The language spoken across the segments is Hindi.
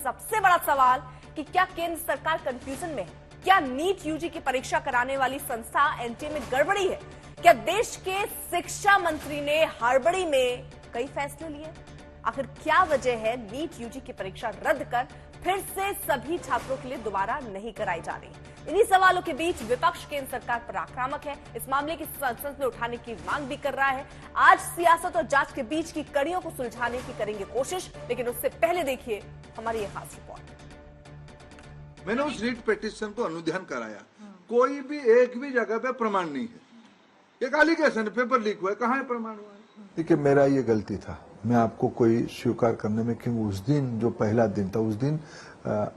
सबसे बड़ा सवाल कि क्या केंद्र सरकार कंफ्यूजन में है? क्या नीट यूजी की परीक्षा कराने वाली संस्था एनटीए में गड़बड़ी है? क्या देश के शिक्षा मंत्री ने हड़बड़ी में कई फैसले लिए? आखिर क्या वजह है नीट यूजी की परीक्षा रद्द कर फिर से सभी छात्रों के लिए दोबारा नहीं कराई जा रही? इन्हीं सवालों के बीच विपक्ष केंद्र सरकार पर आक्रामक है, इस मामले की संसद में उठाने की मांग भी कर रहा है। आज सियासत और जांच के बीच की कड़ियों को सुलझाने की करेंगे कोशिश, लेकिन उससे पहले देखिए हमारी यह खास रिपोर्ट। मैंने उस रीट पिटीशन को अनुध्यान कराया, कोई भी एक भी जगह पे प्रमाण नहीं है। एक एलिगेशन पेपर लीक हुआ है, कहाँ है प्रमाण हुआ है? देखिए, मेरा ये गलती था, मैं आपको कोई स्वीकार करने में, क्योंकि उस दिन जो पहला दिन था, उस दिन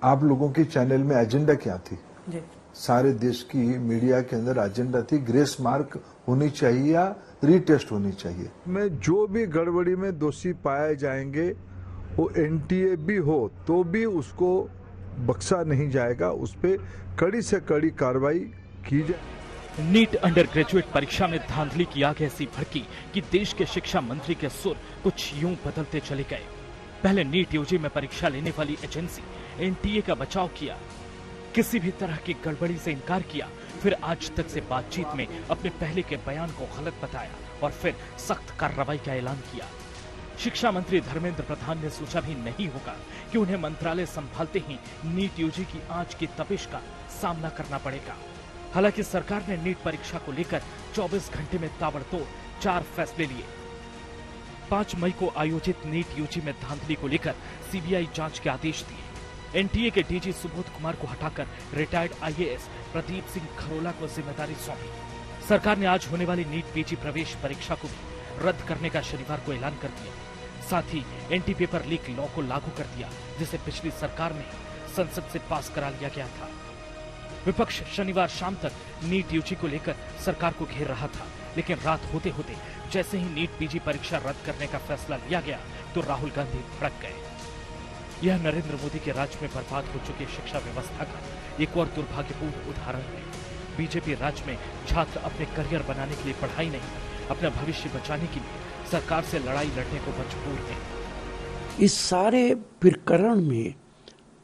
आप लोगों की चैनल में एजेंडा क्या थी? सारे देश की मीडिया के अंदर एजेंडा थी ग्रेस मार्क होनी चाहिए या रीटेस्ट होनी चाहिए। मैं जो भी गड़बड़ी में दोषी पाए जाएंगे, वो एनटीए भी हो तो भी उसको बख्शा नहीं जाएगा, उस पर कड़ी से कड़ी कार्रवाई की जाए। नीट अंडर ग्रेजुएट परीक्षा में धांधली की आग ऐसी भड़की कि देश के शिक्षा मंत्री के सुर कुछ यूं बदलते चले गए। पहले नीट यूजी में परीक्षा लेने वाली एजेंसी एनटीए का बचाव किया, किसी भी तरह की गड़बड़ी से इनकार किया, फिर आज तक से बातचीत में अपने पहले के बयान को गलत बताया और फिर सख्त कार्रवाई का ऐलान किया। शिक्षा मंत्री धर्मेंद्र प्रधान ने सोचा भी नहीं होगा कि उन्हें मंत्रालय संभालते ही नीट यूजी की आंच की तपिश का सामना करना पड़ेगा। हालांकि सरकार ने नीट परीक्षा को लेकर 24 घंटे में ताबड़तोड़ 4 फैसले लिए। 5 मई को आयोजित नीट यूजी में धांधली को लेकर सीबीआई जांच के आदेश दिए। एनटीए के डीजी सुबोध कुमार को हटाकर रिटायर्ड आईएएस प्रदीप सिंह खरोला को जिम्मेदारी सौंपी। सरकार ने आज होने वाली नीट पीजी प्रवेश परीक्षा को भी रद्द करने का शनिवार को ऐलान कर दिया। साथ ही एंटी पेपर लीक लॉ को लागू कर दिया, जिसे पिछली सरकार में संसद से पास करा लिया गया था। विपक्ष शनिवार शाम तक नीट यूजी को लेकर सरकार को घेर रहा था, लेकिन रात होते होते जैसे ही नीट पीजी परीक्षा रद्द करने का फैसला लिया गया तो राहुल गांधी भड़क गए। यह नरेंद्र मोदी के राज में बर्बाद हो चुकी शिक्षा व्यवस्था का एक और दुर्भाग्यपूर्ण उदाहरण है। बीजेपी राज्य में छात्र अपने करियर बनाने के लिए पढ़ाई नहीं, अपना भविष्य बचाने के लिए सरकार से लड़ाई लड़ने को मजबूर है। इस सारे प्रकरण में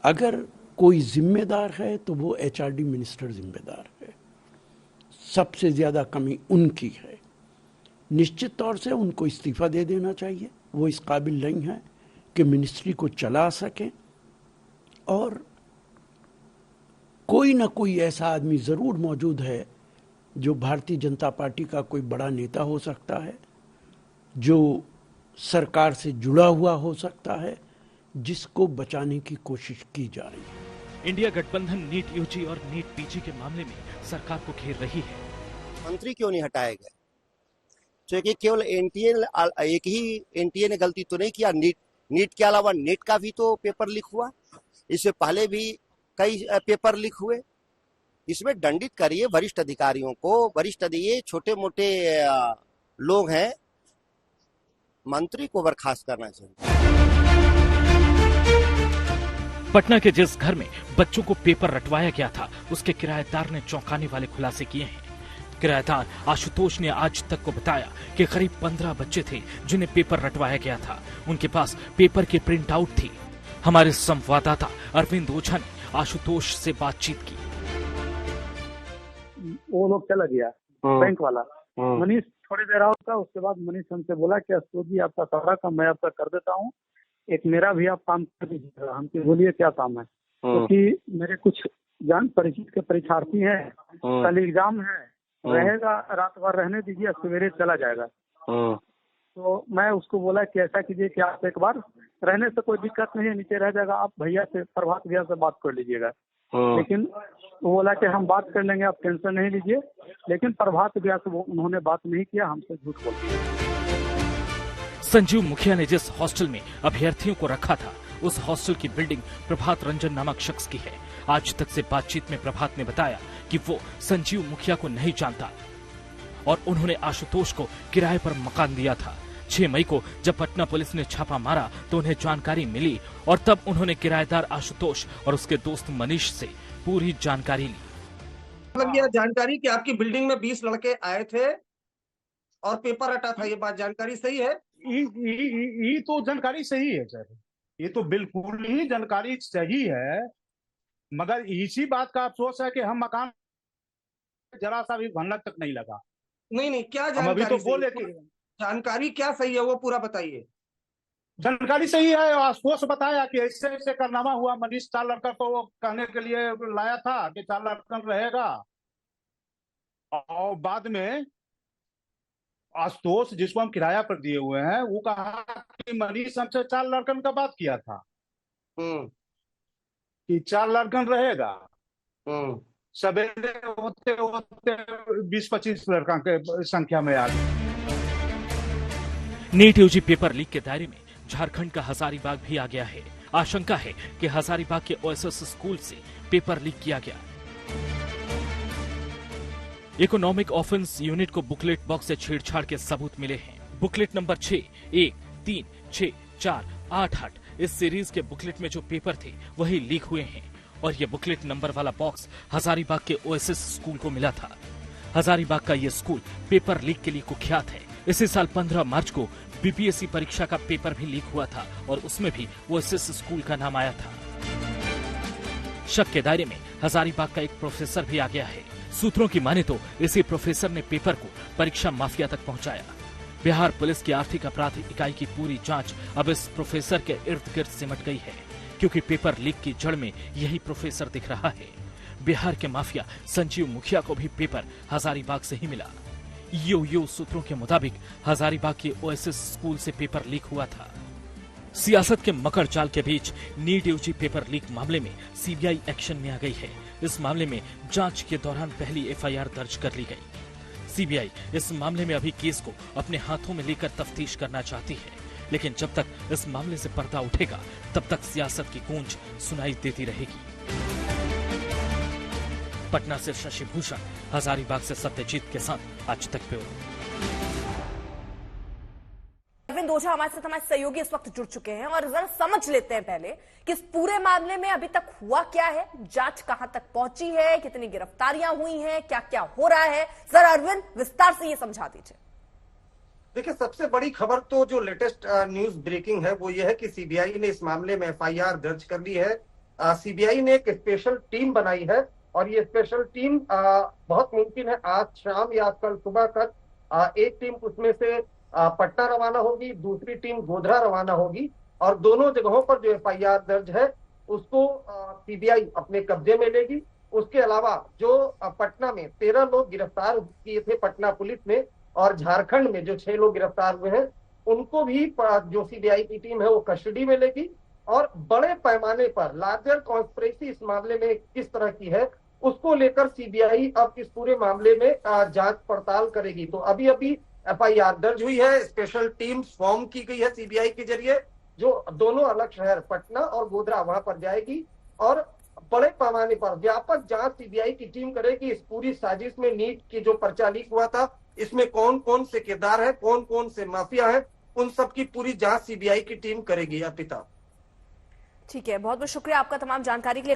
अगर कोई जिम्मेदार है तो वो एचआरडी मिनिस्टर जिम्मेदार है। सबसे ज्यादा कमी उनकी है। निश्चित तौर से उनको इस्तीफा दे देना चाहिए, वो इस काबिल नहीं है कि मिनिस्ट्री को चला सके, और कोई ना कोई ऐसा आदमी जरूर मौजूद है जो भारतीय जनता पार्टी का कोई बड़ा नेता हो सकता है, जो सरकार से जुड़ा हुआ हो सकता है, जिसको बचाने की कोशिश की जा रही है। इंडिया गठबंधन नीट यूजी और नीट पीजी के मामले में सरकार को घेर रही है। मंत्री क्यों नहीं हटाए गए? क्योंकि केवल एनटीए, एक ही एनटीए ने गलती तो नहीं किया, नीट के अलावा नीट का भी तो पेपर लीक हुआ, इससे पहले भी कई पेपर लीक हुए। इसमें दंडित करिए वरिष्ठ अधिकारियों को। वरिष्ठ ये छोटे मोटे लोग हैं, मंत्री को बर्खास्त करना चाहिए। पटना के जिस घर में बच्चों को पेपर रटवाया गया था, उसके किराएदार ने चौंकाने वाले खुलासे किए हैं। किराएदार आशुतोष ने आज तक को बताया कि करीब 15 बच्चे थे जिन्हें पेपर रटवाया गया था। उनके पास पेपर की प्रिंट आउट थी। हमारे संवाददाता अरविंद ओझा ने आशुतोष से बातचीत की। वो लोग चला गया बैंक वाला। मनीष थोड़ी देर आउट था, उसके बाद मनीष हमसे बोला कि अशोक जी आपका सारा काम मैं आपका कर देता हूँ, एक मेरा भी आप काम कर दीजिएगा। हमसे बोलिए क्या काम है? क्योंकि मेरे कुछ जान परिचित के परीक्षार्थी हैं, कल एग्जाम है, रहेगा, रात भर रहने दीजिए, सवेरे चला जाएगा। तो मैं उसको बोला कि ऐसा कीजिए कि आप एक बार रहने से कोई दिक्कत नहीं है, नीचे रह जाएगा, आप भैया से, प्रभात भैया से बात कर लीजिएगा। लेकिन वो बोला कि हम बात कर लेंगे, आप टेंशन नहीं लीजिए। लेकिन प्रभात भैया से उन्होंने बात नहीं किया, हमसे झूठ बोल दिया। संजीव मुखिया ने जिस हॉस्टल में अभ्यर्थियों को रखा था, उस हॉस्टल की बिल्डिंग प्रभात रंजन नामक शख्स की है। आज तक से बातचीत में प्रभात ने बताया कि वो संजीव मुखिया को नहीं जानता और उन्होंने आशुतोष को किराए पर मकान दिया था। 6 मई को जब पटना पुलिस ने छापा मारा तो उन्हें जानकारी मिली और तब उन्होंने किराएदार आशुतोष और उसके दोस्त मनीष से पूरी जानकारी ली। मतलब यह जानकारी कि आपकी बिल्डिंग में 20 लड़के आए थे और पेपर रटा था, ये बात जानकारी सही है? ये तो जानकारी सही है सर। ये तो बिल्कुल ही जानकारी सही है, मगर इसी बात का अफसोस है कि हम मकान जरा सा भी भनक तक नहीं लगा। नहीं, क्या हम अभी जानकारी तो बोले कि जानकारी क्या सही है वो पूरा बताइए। जानकारी सही है, अफसोस बताया कि ऐसे ऐसे कारनामा हुआ। मनीष चार लड़का को वो कहने के लिए लाया था कि चार लड़का रहेगा, और बाद में आशुतोष जिसको हम किराया पर दिए हुए हैं वो कहा कि मनीष हमसे चार लड़कन का बात किया था कि चार लड़कन रहेगा। सवेरे होते होते 20-25 लड़का के संख्या में आ गए। नीट यूजी पेपर लीक के दायरे में झारखंड का हजारीबाग भी आ गया है। आशंका है कि हजारीबाग के ओएसएस स्कूल से पेपर लीक किया गया। इकोनॉमिक ऑफेंस यूनिट को बुकलेट बॉक्स से छेड़छाड़ के सबूत मिले हैं। बुकलेट नंबर 6136488 इस सीरीज के बुकलेट में जो पेपर थे वही लीक हुए हैं, और ये बुकलेट नंबर वाला बॉक्स हजारीबाग के ओएसएस स्कूल को मिला था। हजारीबाग का ये स्कूल पेपर लीक के लिए कुख्यात है। इसी साल 15 मार्च को बीपीएससी परीक्षा का पेपर भी लीक हुआ था और उसमें भी ओएसएस स्कूल का नाम आया था। शक के दायरे में हजारीबाग का एक प्रोफेसर भी आ गया है। सूत्रों की माने तो इसी प्रोफेसर ने पेपर को परीक्षा माफिया तक पहुंचाया। बिहार पुलिस की आर्थिक अपराध इकाई की पूरी जांच अब इस प्रोफेसर के इर्द गिर्द सिमट गई है, क्योंकि पेपर लीक की जड़ में यही प्रोफेसर दिख रहा है। बिहार के माफिया संजीव मुखिया को भी पेपर हजारीबाग से ही मिला। यो सूत्रों के मुताबिक हजारीबाग के ओएसएस स्कूल से पेपर लीक हुआ था। सियासत के मकर जाल के बीच नीट यूजी पेपर लीक मामले में सीबीआई एक्शन में आ गई है। इस मामले में जांच के दौरान पहली एफआईआर दर्ज कर ली गई। सीबीआई इस मामले में अभी केस को अपने हाथों में लेकर तफ्तीश करना चाहती है, लेकिन जब तक इस मामले से पर्दा उठेगा तब तक सियासत की गूंज सुनाई देती रहेगी। पटना से शशि भूषण, हजारीबाग से सत्यजीत के साथ आज तक ब्यूरो। अरविंद ओझा हमारे साथ हमारे सहयोगी इस वक्त जुड़ चुके हैं और जरा समझ लेते हैं पहले कि इस पूरे मामले में अभी तक हुआ क्या है, जांच कहां तक पहुंची है, कितनी गिरफ्तारियां हुई हैं, क्या क्या हो रहा है। जरा अरविंद विस्तार से ये समझा दीजिए। देखिए, सबसे बड़ी खबर तो जो लेटेस्ट न्यूज ब्रेकिंग है वो ये है कि सीबीआई ने इस मामले में एफआईआर दर्ज कर ली है। सीबीआई ने एक स्पेशल टीम बनाई है और ये स्पेशल टीम बहुत मुमकिन है आज शाम या कल सुबह तक एक टीम उसमें से पटना रवाना होगी, दूसरी टीम गोधरा रवाना होगी, और दोनों जगहों पर जो एफआईआर दर्ज है उसको सीबीआई अपने कब्जे में लेगी। उसके अलावा जो पटना में 13 लोग गिरफ्तार किए थे पटना पुलिस ने, और झारखंड में जो 6 लोग गिरफ्तार हुए हैं उनको भी जो सीबीआई की टीम है वो कस्टडी में लेगी, और बड़े पैमाने पर लार्जर कॉन्स्पिरेसी इस मामले में किस तरह की है उसको लेकर सीबीआई अब इस पूरे मामले में जांच पड़ताल करेगी। तो अभी एफआईआर दर्ज हुई है, स्पेशल टीम फॉर्म की गई है सीबीआई के जरिए, जो दोनों अलग शहर पटना और गोधरा वहां पर जाएगी, और बड़े पैमाने पर व्यापक जांच सीबीआई की टीम करेगी। इस पूरी साजिश में नीट की जो पर्चा लीक हुआ था इसमें कौन कौन से किरदार है, कौन कौन से माफिया है, उन सब की पूरी जांच सीबीआई की टीम करेगी। अर्पिता, ठीक है, बहुत बहुत शुक्रिया आपका तमाम जानकारी के लिए।